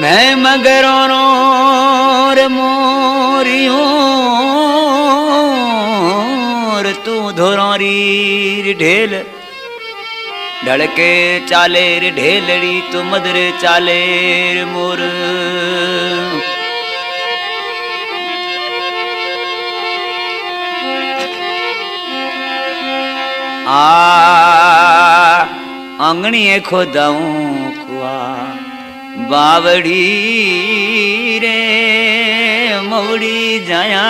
मैं मगरों रे मोरियों तू धोरोरी ढेल ढड़के चाले रे ढेलड़ी तू मदरे चाले रे मोर अंगणीए खोदाऊं कुआ बावड़ी रे मौड़ी जाया